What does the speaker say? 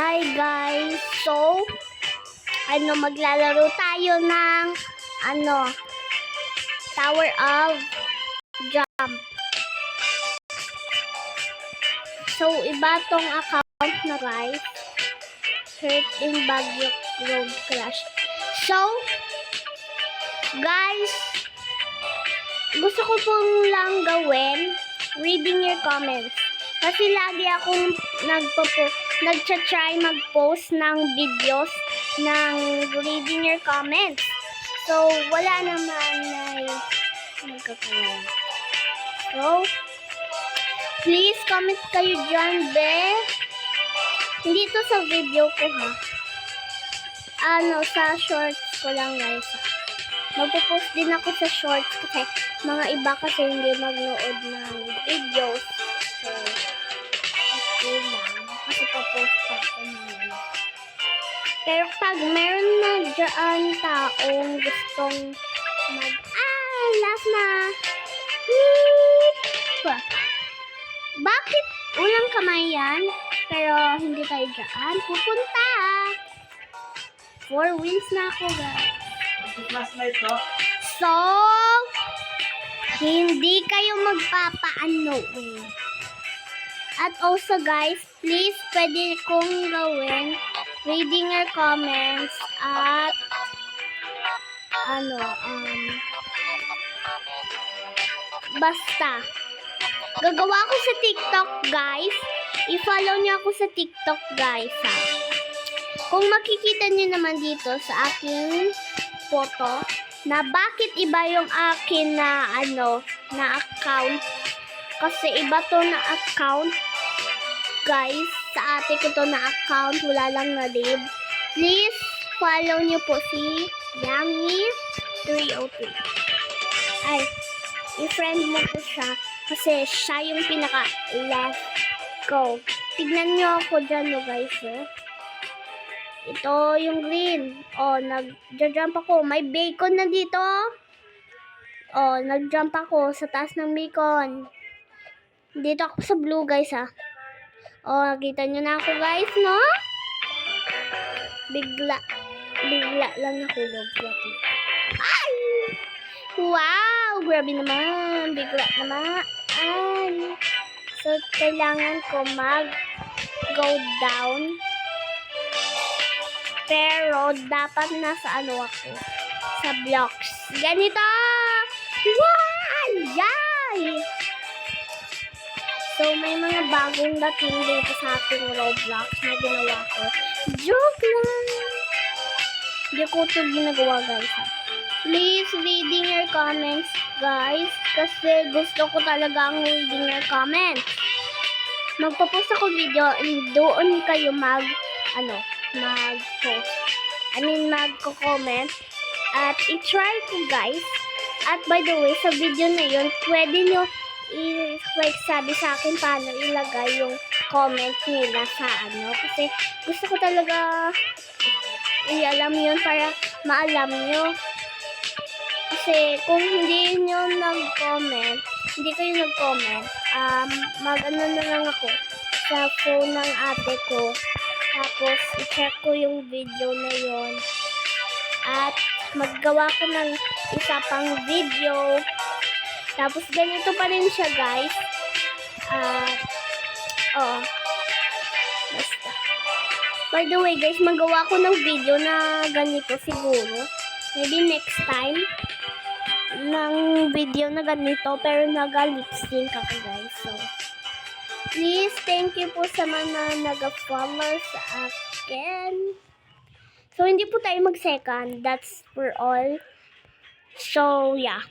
Hi guys! So, maglalaro tayo ng, Tower of Jump. So, iba tong account na guys. Hurt in Baguio Road Crash. So, guys, gusto ko pong lang gawin, reading your comments. Kasi lagi akong nagcha-try mag-post ng videos ng reading your comments. So, wala naman ay nagkakaroon. So, please comment kayo dyan, be. Hindi to sa video ko, ha. Sa shorts ko lang, guys. Magpo-post din ako sa shorts kasi mga iba kasi hindi magnood ng videos. So, okay lang. Kasi pa-post pa ako naman. Pero pag meron na dyan taong gustong last na. Bakit ulang kamay yan? Pero hindi tayo dyan pupunta. 4 wins na ako, guys. So, hindi kayo magpapaano eh. At also guys, please pwede kong gawin reading your comments at basta gagawa ko sa TikTok, guys. I-follow niyo ako sa TikTok, guys, ha. Kung makikita niyo naman dito sa aking photo na bakit iba yung akin na na account, kasi iba to na account, guys. Sa ate ko to na account, wala lang na live. Please follow niyo po si Yummy303. Ay, i-friend mo po siya kasi siya yung pinaka left go. Tignan niyo ako dyan, guys, Ito yung green. Nag-jump ako. May bacon na dito. Nag-jump ako sa taas ng bacon. Dito ako sa blue, guys, ha. Nakita nyo na ako, guys, no? Bigla lang nahulog. Ay! Wow! Grabe naman. Bigla naman. So, kailangan ko mag-go down. Pero, dapat nasa ako? Sa blocks. Ganito! Wow! Yay! So, may mga bagong dating dito sa ating Roblox na ginawa ko. Joke lang! Hindi ko ito ginagawa, guys, ha. Please, reading your comments, guys. Kasi gusto ko talaga ang reading your comments. Magpo-post ako video, doon kayo mag-post. Magko-comment. At i-try ko, guys. At by the way, sa video na yun, pwede nyo sabi sa akin paano ilagay yung comment nila sa Kasi gusto ko talaga i-alam yun para maalam nyo. Kasi kung hindi nyo nag-comment, mag-ano na lang ako sa phone ng ate ko. Tapos, i-check ko yung video na yon. At, maggawa ko ng isa pang video. Tapos, ganito pa rin siya, guys. Basta. By the way, guys, magawa ko ng video na ganito siguro. Maybe next time. Ng video na ganito. Pero naga-lip-sync ako, guys. So, please, thank you po sa mga nag-follow sa akin. So, hindi po tayo mag-second. That's for all. So, yeah.